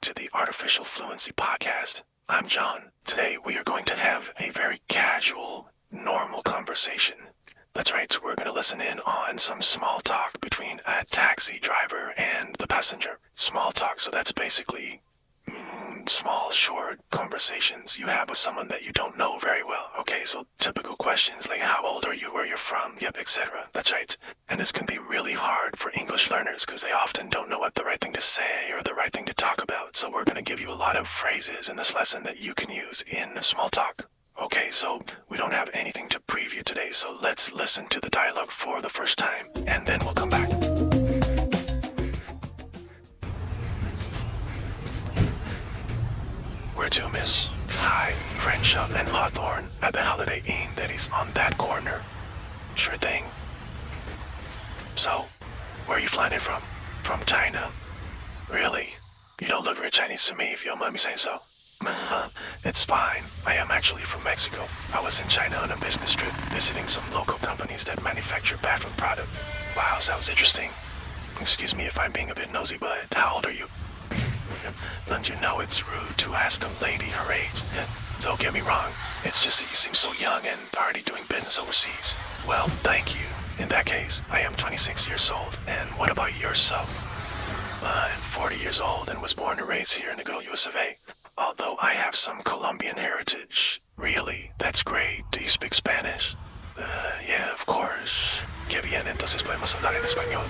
to the Artificial Fluency Podcast. I'm John. Today we are going to have a very casual, normal conversation. That's right, so we're going to listen in on some small talk between a taxi driver and the passenger. Small talk, so that's basically small, short conversations you have with someone that you don't know very well. Okay, so typical questions like how old are you, where you're from, yep, etc. That's right. And this can be really hard for English learners because they often don't know what the right thing to say or the right thing to talk about. So we're going to give you a lot of phrases in this lesson that you can use in small talk. Okay, so we don't have anything to preview today, so let's listen to the dialogue for the first time, and then we'll come back. Where to, miss? Hi, Crenshaw and Hawthorne at the Holiday Inn that is on that corner. Sure thing. So, where are you flying in from? From China. Really? You don't look very Chinese to me, if you don't mind me saying so. It's fine. I am actually from Mexico. I was in China on a business trip, visiting some local companies that manufacture bathroom product. Wow, sounds interesting. Excuse me if I'm being a bit nosy, but how old are you? Don't you know it's rude to ask a lady her age? Don't get me wrong, it's just that you seem so young and already doing business overseas. Well, thank you. In that case, I am 26 years old, and what about yourself? I'm 40 years old and was born and raised here in the good old US of A. Although I have some Colombian heritage. Really? That's great. Do you speak Spanish? Yeah, of course. Qué bien, entonces podemos hablar en español.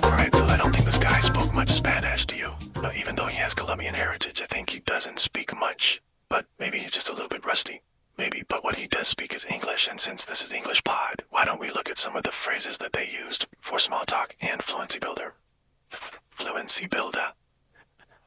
Alright, so I don't think this guy spoke much Spanish, do you? No, even though he has Colombian heritage, I think he doesn't speak much. But maybe he's just a little bit rusty. Maybe, but what he does speak is English, and since this is English Pod, why don't we look at some of the phrases that they used for small talk and Fluency Builder. Fluency Builder.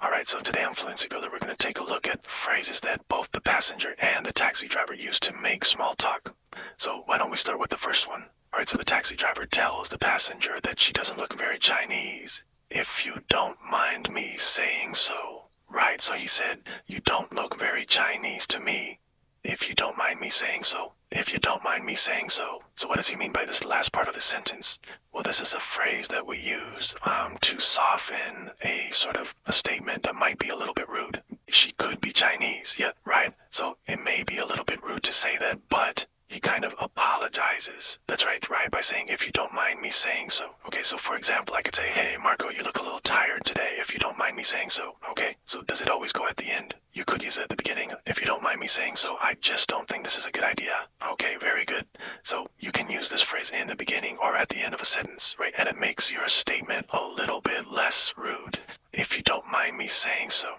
Alright, so today on Fluency Builder, we're going to take a look at phrases that both the passenger and the taxi driver use to make small talk. So why don't we start with the first one? Alright, so the taxi driver tells the passenger that she doesn't look very Chinese. If you don't mind me saying so. Right, so he said, you don't look very Chinese to me. If you don't mind me saying so. If you don't mind me saying so. So what does he mean by this last part of the sentence? Well, this is a phrase that we use to soften a sort of a statement that might be a little bit rude. She could be Chinese, yeah, right? So it may be a little bit rude to say that, but he kind of apologizes. That's right, by saying, if you don't mind me saying so. Okay, so for example, I could say, hey, Marco, you look a little tired today, if you don't mind me saying so. Okay, so does it always go at the end? You could use it at the beginning. If you don't mind me saying so, I just don't think this is a good idea. Okay, very good. So you can use this phrase in the beginning or at the end of a sentence, right? And it makes your statement a little bit less rude. If you don't mind me saying so.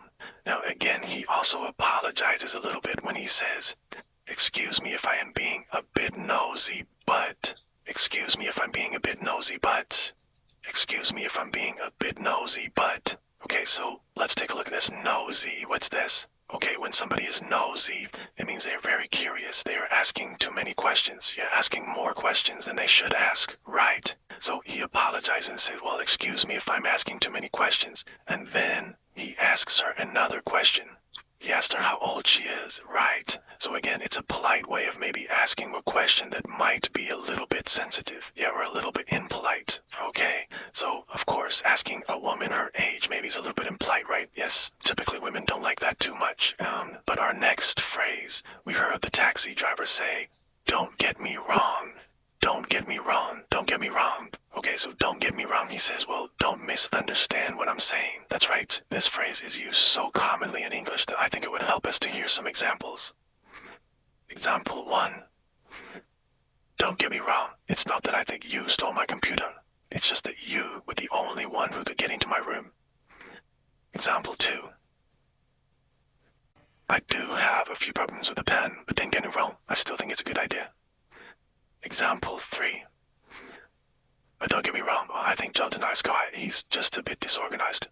Now, again, he also apologizes a little bit when he says, excuse me if I am being a bit nosy, but. Excuse me if I'm being a bit nosy, but. Excuse me if I'm being a bit nosy, but. Okay, so let's take a look at this nosy. What's this? Okay, when somebody is nosy, it means they're very curious. They are asking too many questions. You're asking more questions than they should ask. Right. So he apologizes and says, well, excuse me if I'm asking too many questions. And then he asks her another question. He asked her how old she is, right? So again, it's a polite way of maybe asking a question that might be a little bit sensitive, yeah, or a little bit impolite, okay? So, of course, asking a woman her age maybe is a little bit impolite, right? Yes, typically women don't like that too much. But our next phrase, we heard the taxi driver say, don't get me wrong. Don't get me wrong. Don't get me wrong. Okay, so don't get me wrong. He says, well, don't misunderstand what I'm saying. That's right. This phrase is used so commonly in English that I think it would help us to hear some examples. Example 1. Don't get me wrong. It's not that I think you stole my computer. It's just that you were the only one who could get into my room. Example 2. I do have a few problems with the pen, but don't get me wrong. I still think it's a good idea. Example 3. But don't get me wrong, I think John's a nice guy. He's just a bit disorganized.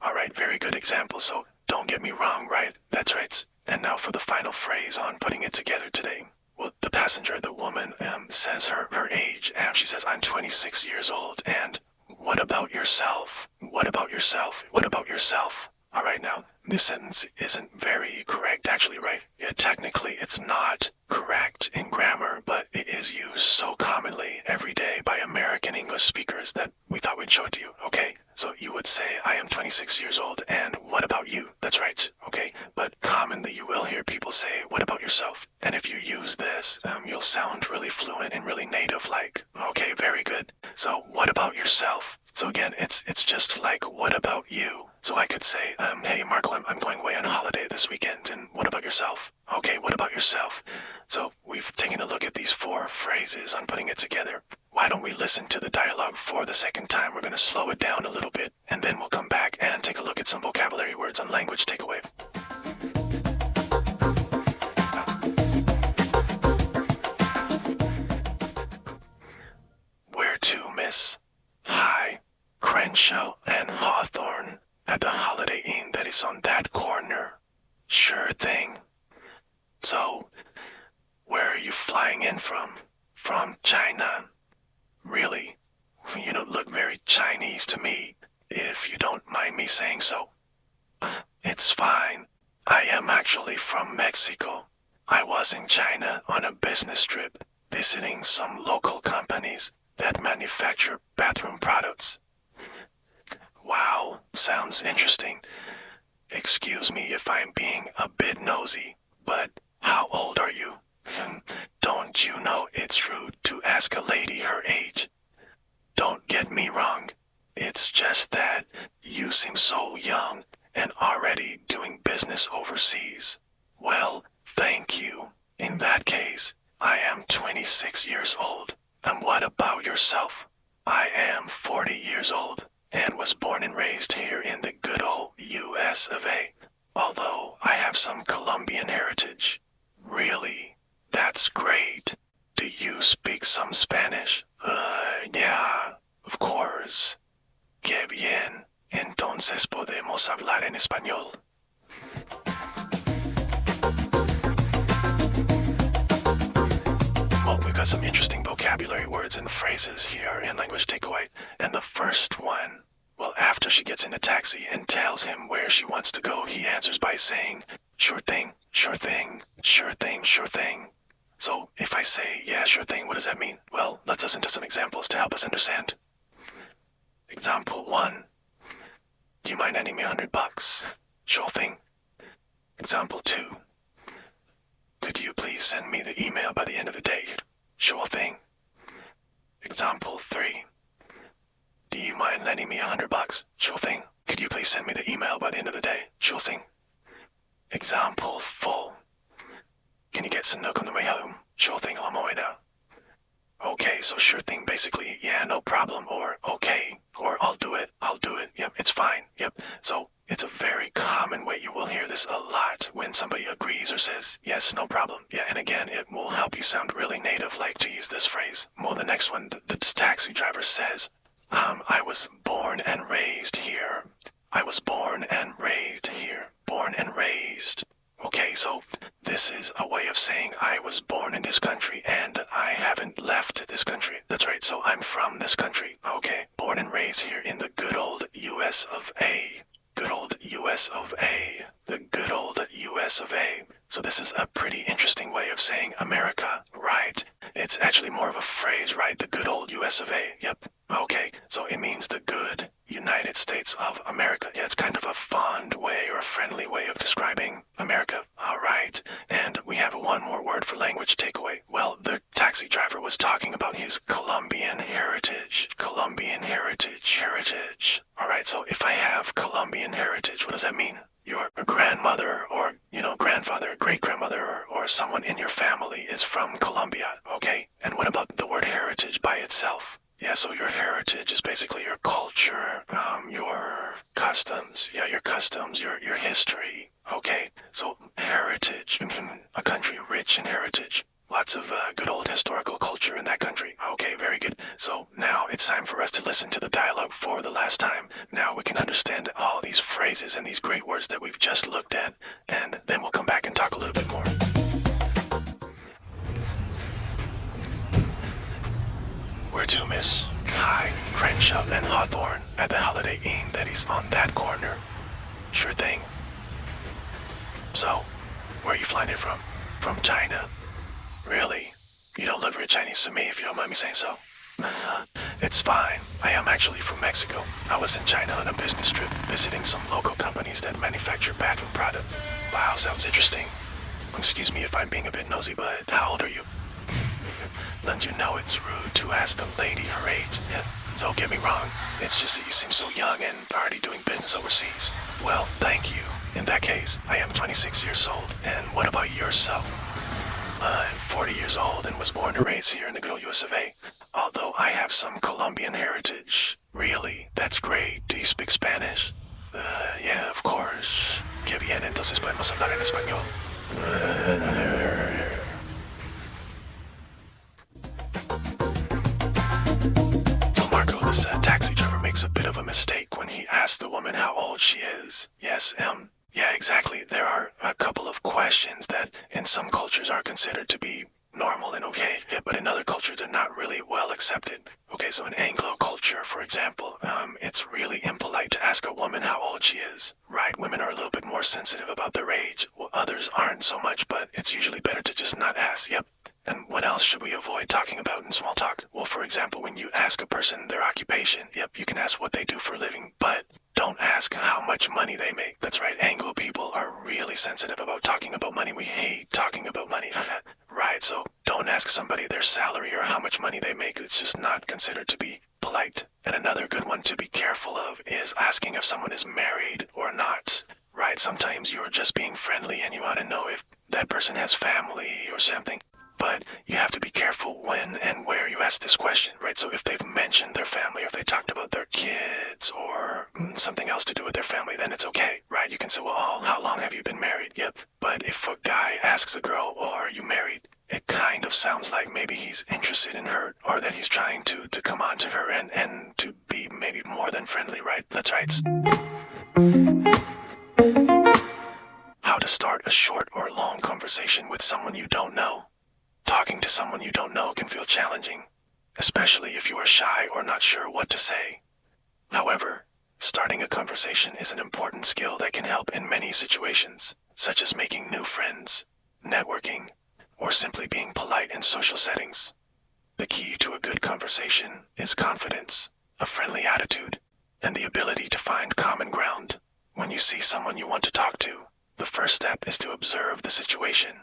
Alright, very good example, so don't get me wrong, right? That's right. And now for the final phrase on putting it together today. Well, the passenger, the woman, says her age, and she says, I'm 26 years old, and what about yourself? What about yourself? What about yourself? Alright, now, this sentence isn't very correct, actually, right? Yeah, technically, it's not correct in grammar, but it is used so commonly sound really fluent and really native-like. Okay, very good. So, what about yourself? So again, it's just like, what about you? So I could say, hey Marco, I'm going away on holiday this weekend, and what about yourself? Okay, what about yourself? So we've taken a look at these 4 phrases on putting it together. Why don't we listen to the dialogue for the second time? We're going to slow it down a little bit, and then we'll come back and take a look at some vocabulary words on language takeaway. Where to, miss? Hi, Crenshaw and Hawthorne at the Holiday Inn that is on that corner. Sure thing. So, where are you flying in from? From China. Really? You don't look very Chinese to me, if you don't mind me saying so. It's fine. I am actually from Mexico. I was in China on a business trip, visiting some local companies that manufacture bathroom products. Wow, sounds interesting. Excuse me if I'm being a bit nosy, but how old are you? Don't you know it's rude to ask a lady her age? Don't get me wrong. It's just that you seem so young and already doing business overseas. Well, thank you. In that case, I am 26 years old. And what about yourself? I am 40 years old and was born and raised here in the good old US of A, although I have some Colombian heritage. Really? That's great. Do you speak some Spanish? Yeah, of course. Qué bien. Entonces podemos hablar en español. Well, we've got some interesting vocabulary words and phrases here in Language Takeaway. And the first one, well, after she gets in a taxi and tells him where she wants to go, he answers by saying, sure thing, sure thing, sure thing, sure thing. So if I say, yeah, sure thing, what does that mean? Well, let's listen to some examples to help us understand. Example 1. Do you mind lending me $100? Sure thing. Example 2. Could you please send me the email by the end of the day? Sure thing. Example 3. Do you mind lending me $100? Sure thing. Could you please send me the email by the end of the day? Sure thing. Example 4. Can you get some milk on the way home? Sure thing, I'm on my way now. Okay, so sure thing basically, yeah, no problem, or okay, or I'll do it, yep, it's fine, yep. So it's a very common way. You will hear this a lot when somebody agrees or says, yes, no problem. Yeah, and again, it will help you sound really native-like to use this phrase. Well, the next one, the taxi driver says, I was born and raised here. I was born and raised here. Born and raised. Okay, so this is a way of saying I was born in this country and I haven't left this country. That's right, so I'm from this country. Okay, born and raised here in the good old US of A. Good old US of A. The good old US of A. So this is a pretty interesting way of saying America, right? It's actually more of a phrase, right? The good old US of A. Yep. Okay, so it means the good United States of America. Yeah, it's kind of a fond way or a friendly way of describing America. All right, and we have one more word for language takeaway. Well, the taxi driver was talking about his Colombian heritage. Colombian heritage. All right, so if I have Colombian heritage, what does that mean? Your grandmother or, grandfather, great-grandmother, or someone in your family is from Colombia, okay? And what about the word heritage by itself? Yeah, so your heritage is basically your culture, your customs, your history, okay? So heritage, a country rich in heritage. Lots of good old historical culture in that country. Okay, very good. So now it's time for us to listen to the dialogue for the last time. Now we can understand all these phrases and these great words that we've just looked at, and then we'll come back and talk a little bit more. Where to, miss? Hi, Crenshaw and Hawthorne at the Holiday Inn that is on that corner. Sure thing. So, where are you flying in from? From China. Really? You don't look very Chinese to me, if you don't mind me saying so. It's fine. I am actually from Mexico. I was in China on a business trip, visiting some local companies that manufacture bathroom products. Wow, sounds interesting. Excuse me if I'm being a bit nosy, but how old are you? Don't you know it's rude to ask a lady her age? Yeah, don't get me wrong. It's just that you seem so young and already doing business overseas. Well, thank you. In that case, I am 26 years old. And what about yourself? I'm 40 years old and was born and raised here in the good old US of A. Although I have some Colombian heritage. Really? That's great. Do you speak Spanish? Yeah, of course. Qué bien, entonces podemos hablar en español. So Marco, this taxi driver makes a bit of a mistake when he asks the woman how old she is. Yes, yeah, exactly. There are a couple of questions that in some cultures are considered to be normal and okay, yeah, but in other cultures they're not really well accepted. Okay, so in Anglo culture, for example, it's really impolite to ask a woman how old she is, right? Women are a little bit more sensitive about their age. Well, others aren't so much, but it's usually better to just not ask. Yep. And what else should we avoid talking about in small talk? Well, for example, when you ask a person their occupation, yep, you can ask what they do for a living, but don't ask how much money they make. That's right, Anglo people are really sensitive about talking about money. We hate talking about money. Right, so don't ask somebody their salary or how much money they make. It's just not considered to be polite. And another good one to be careful of is asking if someone is married or not. Right, sometimes you're just being friendly and you want to know if that person has family or something. But you have to be careful when and where you ask this question, right? So if they've mentioned their family, or if they talked about their kids, or something else to do with their family, then it's okay, right? You can say, well, oh, how long have you been married? Yep. But if a guy asks a girl, oh, are you married? It kind of sounds like maybe he's interested in her, or that he's trying to come on to her and to be maybe more than friendly, right? That's right. How to start a short or long conversation with someone you don't know. Talking to someone you don't know can feel challenging, especially if you are shy or not sure what to say. However, starting a conversation is an important skill that can help in many situations, such as making new friends, networking, or simply being polite in social settings. The key to a good conversation is confidence, a friendly attitude, and the ability to find common ground. When you see someone you want to talk to, the first step is to observe the situation.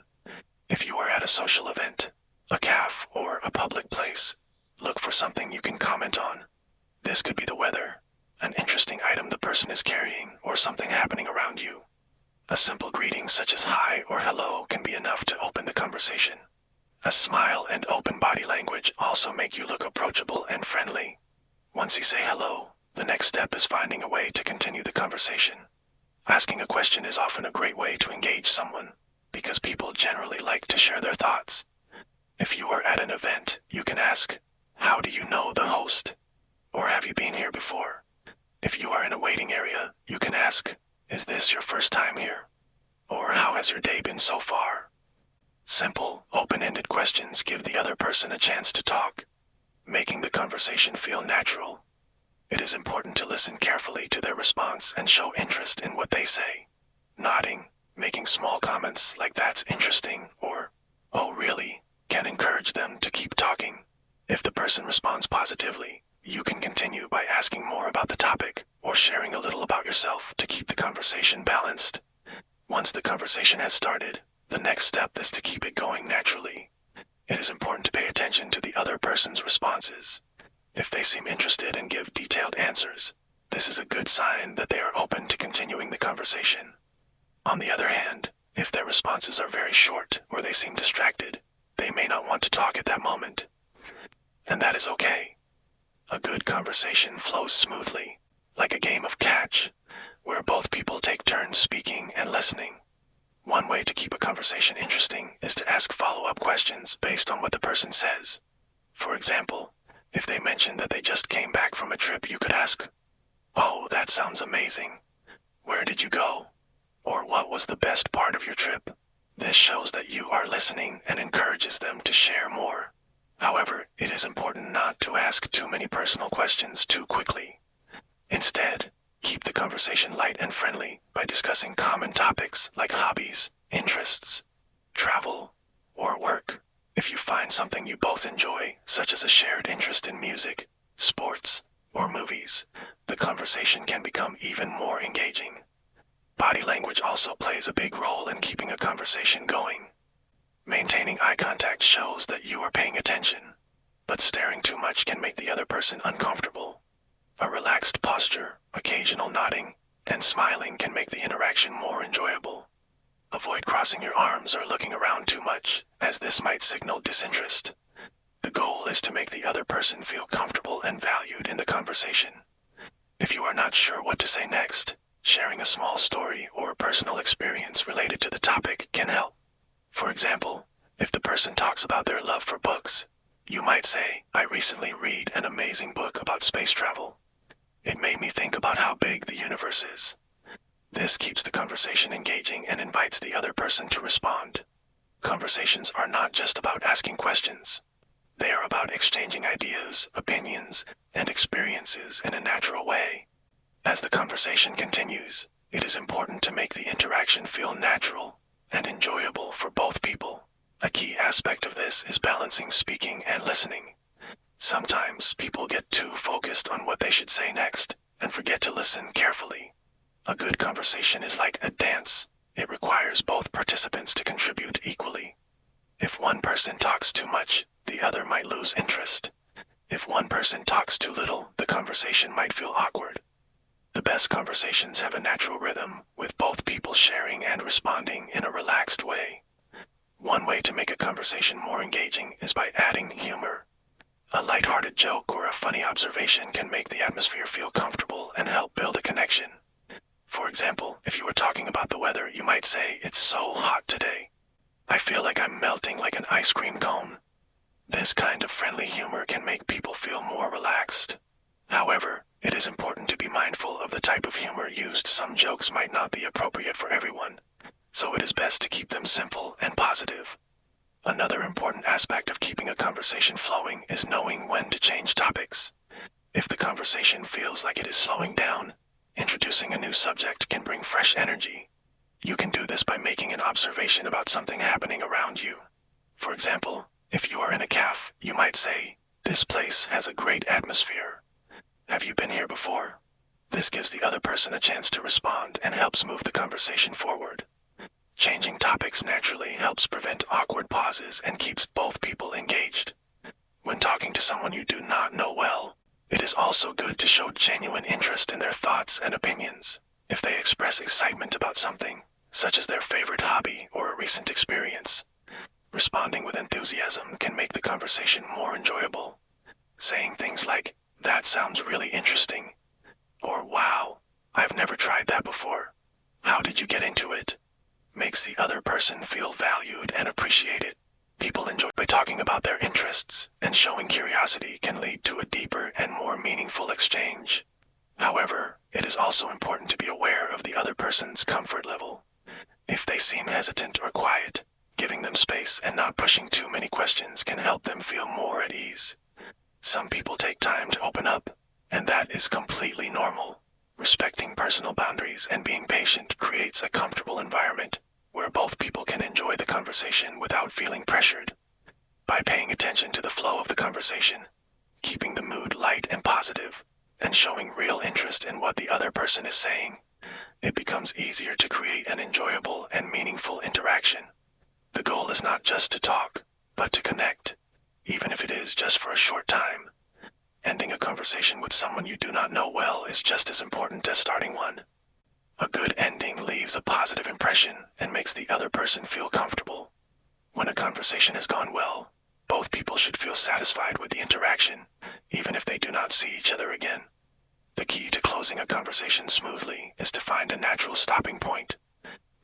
If you are at a social event, a cafe, or a public place, look for something you can comment on. This could be the weather, an interesting item the person is carrying, or something happening around you. A simple greeting such as hi or hello can be enough to open the conversation. A smile and open body language also make you look approachable and friendly. Once you say hello, the next step is finding a way to continue the conversation. Asking a question is often a great way to engage someone, because people generally like to share their thoughts. If you are at an event, you can ask, how do you know the host? Or have you been here before? If you are in a waiting area, you can ask, is this your first time here? Or how has your day been so far? Simple, open-ended questions give the other person a chance to talk, making the conversation feel natural. It is important to listen carefully to their response and show interest in what they say. Nodding, making small comments like that's interesting or, oh really, can encourage them to keep talking. If the person responds positively, you can continue by asking more about the topic or sharing a little about yourself to keep the conversation balanced. Once the conversation has started, the next step is to keep it going naturally. It is important to pay attention to the other person's responses. If they seem interested and give detailed answers, this is a good sign that they are open to continuing the conversation. On the other hand, if their responses are very short or they seem distracted, they may not want to talk at that moment. And that is okay. A good conversation flows smoothly, like a game of catch, where both people take turns speaking and listening. One way to keep a conversation interesting is to ask follow-up questions based on what the person says. For example, if they mention that they just came back from a trip, you could ask, oh, that sounds amazing. Where did you go? Or what was the best part of your trip? This shows that you are listening and encourages them to share more. However, it is important not to ask too many personal questions too quickly. Instead, keep the conversation light and friendly by discussing common topics like hobbies, interests, travel, or work. If you find something you both enjoy, such as a shared interest in music, sports, or movies, the conversation can become even more engaging. Body language also plays a big role in keeping a conversation going. Maintaining eye contact shows that you are paying attention, but staring too much can make the other person uncomfortable. A relaxed posture, occasional nodding, and smiling can make the interaction more enjoyable. Avoid crossing your arms or looking around too much, as this might signal disinterest. The goal is to make the other person feel comfortable and valued in the conversation. If you are not sure what to say next, sharing a small story or a personal experience related to the topic can help. For example, if the person talks about their love for books, you might say, "I recently read an amazing book about space travel. It made me think about how big the universe is." This keeps the conversation engaging and invites the other person to respond. Conversations are not just about asking questions. They are about exchanging ideas, opinions, and experiences in a natural way. As the conversation continues, it is important to make the interaction feel natural and enjoyable for both people. A key aspect of this is balancing speaking and listening. Sometimes people get too focused on what they should say next and forget to listen carefully. A good conversation is like a dance. It requires both participants to contribute equally. If one person talks too much, the other might lose interest. If one person talks too little, the conversation might feel awkward. The best conversations have a natural rhythm, with both people sharing and responding in a relaxed way. One way to make a conversation more engaging is by adding humor. A lighthearted joke or a funny observation can make the atmosphere feel comfortable and help build a connection. For example, if you were talking about the weather, you might say, "It's so hot today. I feel like I'm melting like an ice cream cone." This kind of friendly humor can make people feel more relaxed. However, it is important to be mindful of the type of humor used. Some jokes might not be appropriate for everyone, so it is best to keep them simple and positive. Another important aspect of keeping a conversation flowing is knowing when to change topics. If the conversation feels like it is slowing down, introducing a new subject can bring fresh energy. You can do this by making an observation about something happening around you. For example, if you are in a cafe, you might say, "This place has a great atmosphere. Have you been here before?" This gives the other person a chance to respond and helps move the conversation forward. Changing topics naturally helps prevent awkward pauses and keeps both people engaged. When talking to someone you do not know well, it is also good to show genuine interest in their thoughts and opinions. If they express excitement about something, such as their favorite hobby or a recent experience, responding with enthusiasm can make the conversation more enjoyable. Saying things like, "That sounds really interesting," or "Wow, I've never tried that before. How did you get into it?" makes the other person feel valued and appreciated. People enjoy by talking about their interests, and showing curiosity can lead to a deeper and more meaningful exchange. However, it is also important to be aware of the other person's comfort level. If they seem hesitant or quiet, giving them space and not pushing too many questions can help them feel more at ease. Some people take time to open up, and that is completely normal. Respecting personal boundaries and being patient creates a comfortable environment where both people can enjoy the conversation without feeling pressured. By paying attention to the flow of the conversation, keeping the mood light and positive, and showing real interest in what the other person is saying, it becomes easier to create an enjoyable and meaningful interaction. The goal is not just to talk, but to connect, even if it is just for a short time. Ending a conversation with someone you do not know well is just as important as starting one. A good ending leaves a positive impression and makes the other person feel comfortable. When a conversation has gone well, both people should feel satisfied with the interaction, even if they do not see each other again. The key to closing a conversation smoothly is to find a natural stopping point.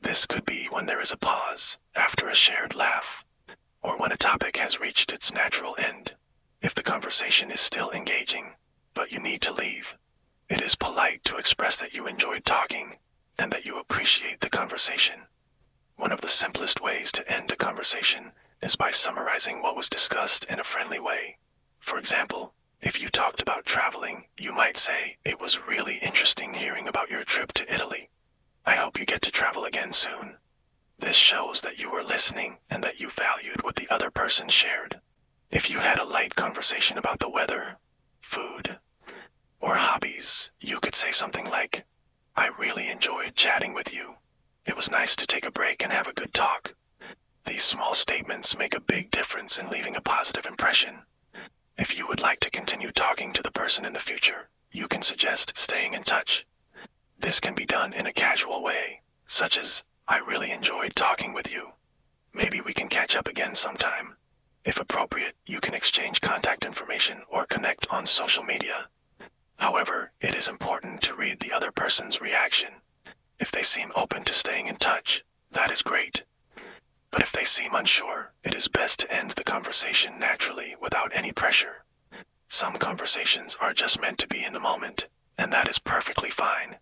This could be when there is a pause, after a shared laugh, or when a topic has reached its natural end. If the conversation is still engaging, but you need to leave, it is polite to express that you enjoyed talking and that you appreciate the conversation. One of the simplest ways to end a conversation is by summarizing what was discussed in a friendly way. For example, if you talked about traveling, you might say, "It was really interesting hearing about your trip to Italy. I hope you get to travel again soon." This shows that you were listening and that you valued what the other person shared. If you had a light conversation about the weather, food, or hobbies, you could say something like, "I really enjoyed chatting with you. It was nice to take a break and have a good talk." These small statements make a big difference in leaving a positive impression. If you would like to continue talking to the person in the future, you can suggest staying in touch. This can be done in a casual way, such as, I really enjoyed talking with you. Maybe we can catch up again sometime. If appropriate, you can exchange contact information or connect on social media. However, it is important to read the other person's reaction. If they seem open to staying in touch, that is great. But if they seem unsure, it is best to end the conversation naturally without any pressure. Some conversations are just meant to be in the moment, and that is perfectly fine.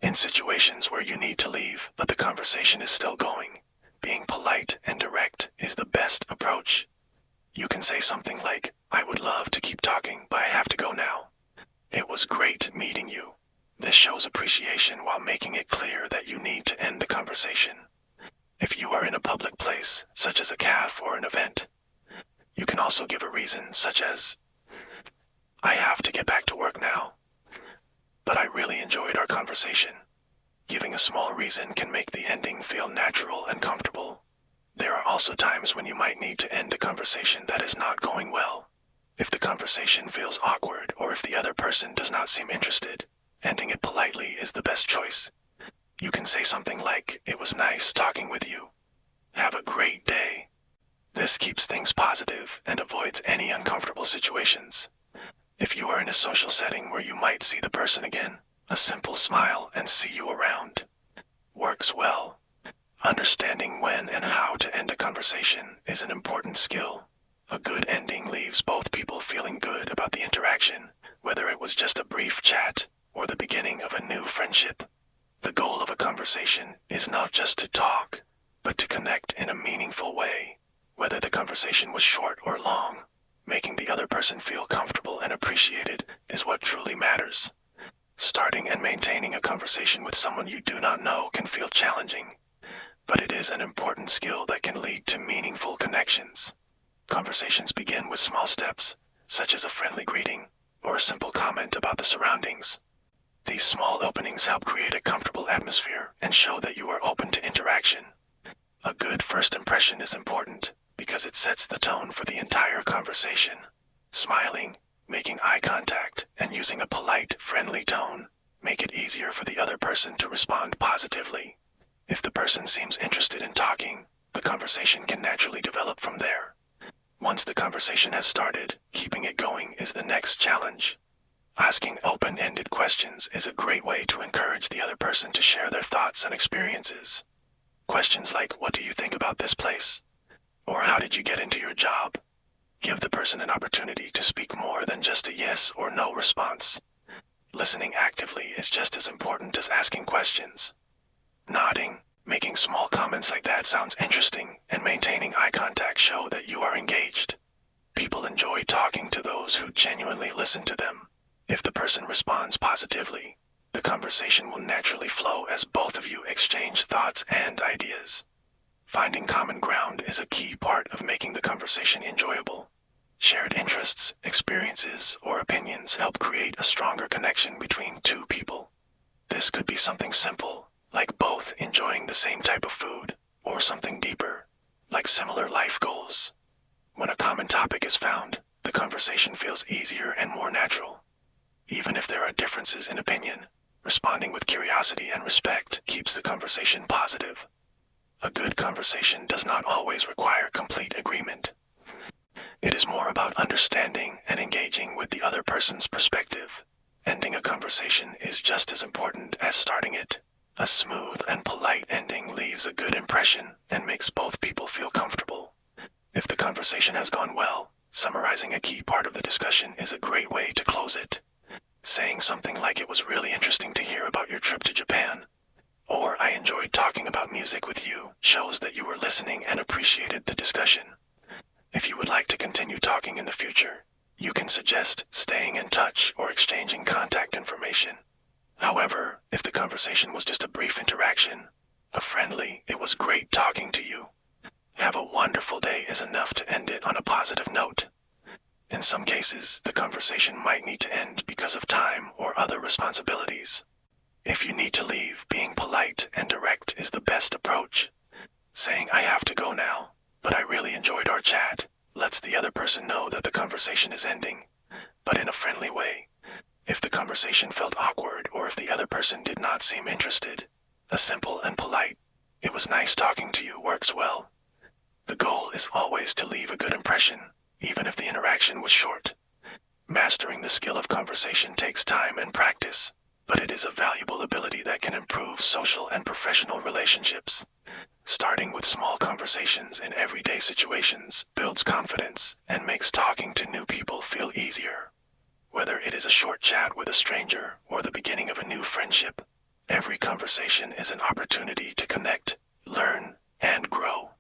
In situations where you need to leave, but the conversation is still going, being polite and direct is the best approach. You can say something like, I would love to keep talking, but I have to go now. It was great meeting you. This shows appreciation while making it clear that you need to end the conversation. If you are in a public place, such as a cafe or an event, you can also give a reason such as, I have to get back to work now, but I really enjoyed our conversation. Giving a small reason can make the ending feel natural and comfortable. There are also times when you might need to end a conversation that is not going well. If the conversation feels awkward or if the other person does not seem interested, ending it politely is the best choice. You can say something like, it was nice talking with you. Have a great day. This keeps things positive and avoids any uncomfortable situations. If you are in a social setting where you might see the person again, a simple smile and see you around works well. Understanding when and how to end a conversation is an important skill. A good ending leaves both people feeling good about the interaction, whether it was just a brief chat or the beginning of a new friendship. The goal of a conversation is not just to talk, but to connect in a meaningful way, whether the conversation was short or long. Making the other person feel comfortable and appreciated is what truly matters. Starting and maintaining a conversation with someone you do not know can feel challenging, but it is an important skill that can lead to meaningful connections. Conversations begin with small steps, such as a friendly greeting or a simple comment about the surroundings. These small openings help create a comfortable atmosphere and show that you are open to interaction. A good first impression is important because it sets the tone for the entire conversation. Smiling, making eye contact, and using a polite, friendly tone make it easier for the other person to respond positively. If the person seems interested in talking, the conversation can naturally develop from there. Once the conversation has started, keeping it going is the next challenge. Asking open-ended questions is a great way to encourage the other person to share their thoughts and experiences. Questions like, what do you think about this place? Or how did you get into your job? Give the person an opportunity to speak more than just a yes or no response. Listening actively is just as important as asking questions. Nodding, making small comments like that sounds interesting, and maintaining eye contact show that you are engaged. People enjoy talking to those who genuinely listen to them. If the person responds positively, the conversation will naturally flow as both of you exchange thoughts and ideas. Finding common ground is a key part of making the conversation enjoyable. Shared interests, experiences, or opinions help create a stronger connection between two people. This could be something simple, like both enjoying the same type of food, or something deeper, like similar life goals. When a common topic is found, the conversation feels easier and more natural. Even if there are differences in opinion, responding with curiosity and respect keeps the conversation positive. A good conversation does not always require complete agreement. It is more about understanding and engaging with the other person's perspective. Ending a conversation is just as important as starting it. A smooth and polite ending leaves a good impression and makes both people feel comfortable. If the conversation has gone well, summarizing a key part of the discussion is a great way to close it. Saying something like, it was really interesting to hear about your trip to Japan, or I enjoyed talking about music with you, shows that you were listening and appreciated the discussion. If you would like to continue talking in the future, you can suggest staying in touch or exchanging contact information. However, if the conversation was just a brief interaction, a friendly, it was great talking to you, have a wonderful day is enough to end it on a positive note. In some cases, the conversation might need to end because of time or other responsibilities. If you need to leave, being polite and direct is the best approach. Saying, I have to go now, but I really enjoyed our chat, Lets the other person know that the conversation is ending, but in a friendly way. If the conversation felt awkward or if the other person did not seem interested, a simple and polite, "It was nice talking to you," works well. The goal is always to leave a good impression, even if the interaction was short. Mastering the skill of conversation takes time and practice, but it is a valuable ability that can improve social and professional relationships. Starting with small conversations in everyday situations builds confidence and makes talking to new people feel easier. Whether it is a short chat with a stranger or the beginning of a new friendship, every conversation is an opportunity to connect, learn, and grow.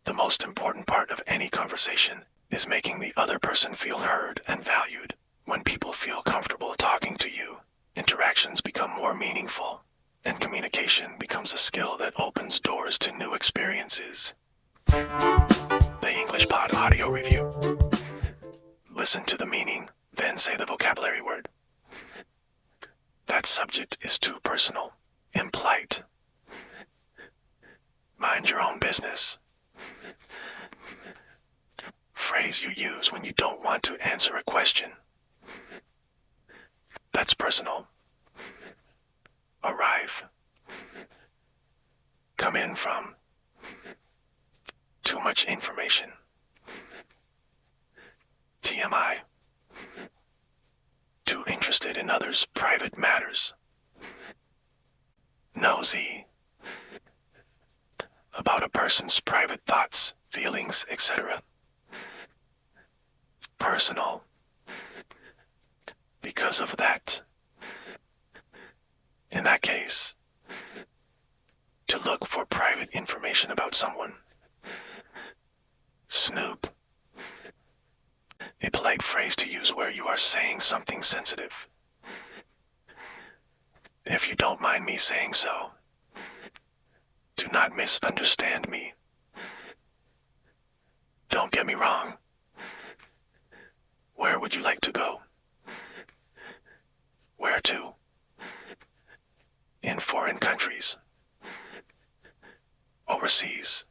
The most important part of any conversation is making the other person feel heard and valued. When people feel comfortable talking to you, interactions become more meaningful, and communication becomes a skill that opens doors to new experiences. The English Pod Audio Review. Listen to the meaning, then say the vocabulary word. That subject is too personal. Impolite. Mind your own business. Phrase you use when you don't want to answer a question. That's personal. Arrive. Come in from. Too much information. TMI. Too interested in others' private matters. Nosy. About a person's private thoughts, feelings, etc. Personal. Because of that. In that case. To look for private information about someone. Snoop. A polite phrase to use where you are saying something sensitive. If you don't mind me saying so. Do not misunderstand me. Don't get me wrong. Where would you like to go? Where to? In foreign countries. Overseas.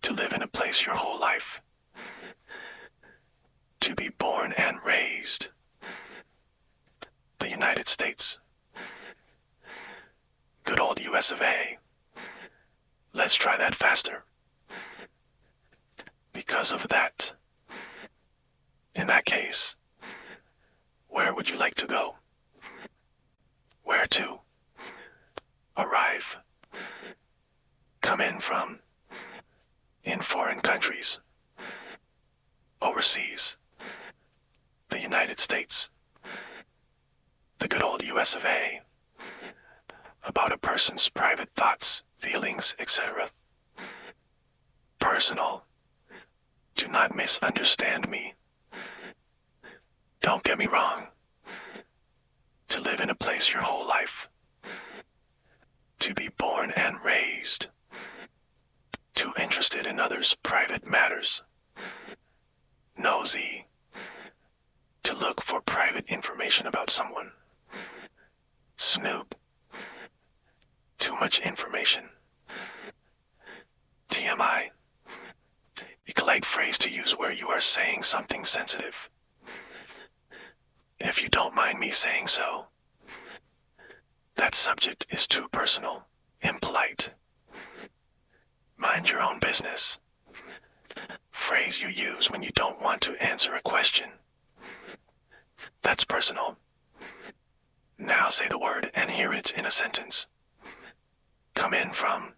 To live in a place your whole life. To be born and raised. The United States. Good old US of A. Let's try that faster. Because of that. In that case. Where would you like to go? Where to? Arrive. Come in from. In foreign countries. Overseas. The United States. The good old US of A. About a person's private thoughts, feelings, etc. Personal. Do not misunderstand me. Don't get me wrong. To live in a place your whole life. To be born and raised. Too interested in others' private matters. Nosy. To look for private information about someone. Snoop. Too much information. TMI. A polite phrase to use where you are saying something sensitive. If you don't mind me saying so. That subject is too personal. Impolite. Mind your own business. Phrase you use when you don't want to answer a question. That's personal. Now say the word and hear it in a sentence. Come in from.